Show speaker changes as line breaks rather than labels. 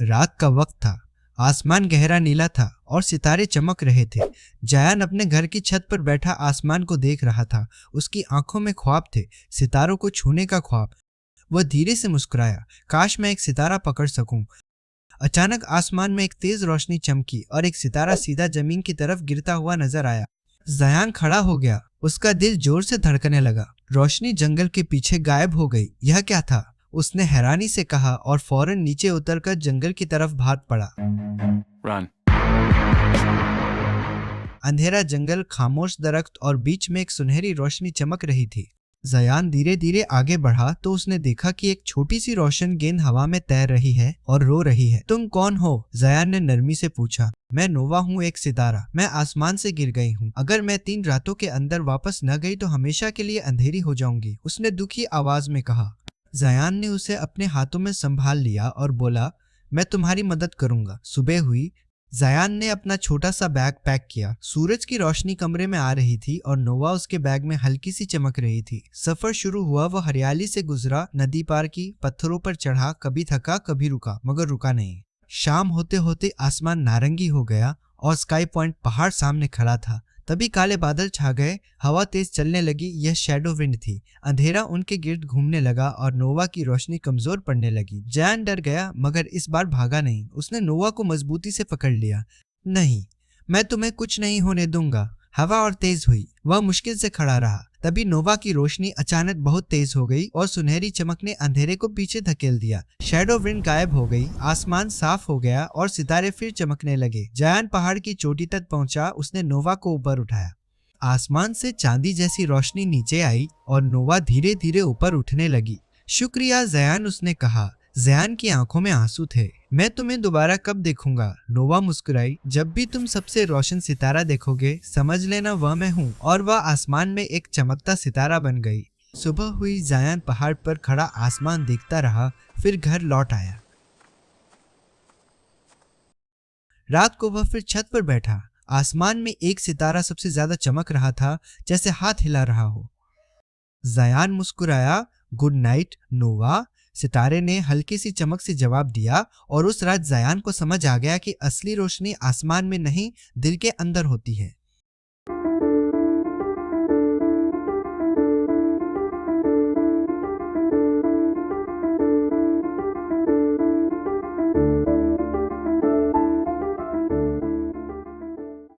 रात का वक्त था। आसमान गहरा नीला था और सितारे चमक रहे थे। जायान अपने घर की छत पर बैठा आसमान को देख रहा था। उसकी आंखों में ख्वाब थे, सितारों को छूने का ख्वाब। वह धीरे से मुस्कुराया, काश मैं एक सितारा पकड़ सकूं। अचानक आसमान में एक तेज रोशनी चमकी और एक सितारा सीधा जमीन की तरफ गिरता हुआ नजर आया। जायान खड़ा हो गया, उसका दिल जोर से धड़कने लगा। रोशनी जंगल के पीछे गायब हो गई। यह क्या था? उसने हैरानी से कहा और फौरन नीचे उतरकर जंगल की तरफ भाग पड़ा।
Run.
अंधेरा जंगल, खामोश दरख्त और बीच में एक सुनहरी रोशनी चमक रही थी। जायान धीरे धीरे आगे बढ़ा तो उसने देखा कि एक छोटी सी रोशन गेंद हवा में तैर रही है और रो रही है। तुम कौन हो? जायान ने नरमी से पूछा। मैं नोवा हूँ, एक सितारा। मैं आसमान से गिर गई हूँ। अगर मैं 3 रातों के अंदर वापस न गई तो हमेशा के लिए अंधेरी हो जाऊंगी, उसने दुखी आवाज में कहा। जायान ने उसे अपने हाथों में संभाल लिया और बोला, मैं तुम्हारी मदद करूंगा। सुबह हुई। जायान ने अपना छोटा सा बैग पैक किया। सूरज की रोशनी कमरे में आ रही थी और नोवा उसके बैग में हल्की सी चमक रही थी। सफर शुरू हुआ। वो हरियाली से गुजरा, नदी पार की, पत्थरों पर चढ़ा, कभी थका कभी रुका, मगर रुका नहीं। शाम होते होते आसमान नारंगी हो गया और स्काई पॉइंट पहाड़ सामने खड़ा था। तभी काले बादल छा गए, हवा तेज चलने लगी। यह शैडो विंड थी। अंधेरा उनके गिर्द घूमने लगा और नोवा की रोशनी कमजोर पड़ने लगी। जायान डर गया, मगर इस बार भागा नहीं। उसने नोवा को मजबूती से पकड़ लिया। नहीं, मैं तुम्हें कुछ नहीं होने दूंगा। हवा और तेज हुई। वह मुश्किल से खड़ा रहा। तभी नोवा की रोशनी अचानक बहुत तेज हो गई और सुनहरी चमक ने अंधेरे को पीछे धकेल दिया। शैडो विंड गायब हो गई। आसमान साफ हो गया और सितारे फिर चमकने लगे। जायान पहाड़ की चोटी तक पहुंचा। उसने नोवा को ऊपर उठाया। आसमान से चांदी जैसी रोशनी नीचे आई और नोवा धीरे धीरे ऊपर उठने लगी। शुक्रिया जायान, उसने कहा। जायान की आंखों में आंसू थे। मैं तुम्हें दोबारा कब देखूंगा? नोवा मुस्कुराई। जब भी तुम सबसे रोशन सितारा देखोगे, समझ लेना वह मैं हूँ। और वह आसमान में एक चमकता सितारा बन गई। सुबह हुई। जायान पहाड़ पर खड़ा आसमान देखता रहा, फिर घर लौट आया। रात को वह फिर छत पर बैठा। आसमान में एक सितारा सबसे ज्यादा चमक रहा था, जैसे हाथ हिला रहा हो। जायान मुस्कुराया। गुड नाइट नोवा, सितारे ने हल्की सी चमक से जवाब दिया। और उस रात जायान को समझ आ गया कि असली रोशनी आसमान में नहीं, दिल के अंदर होती है।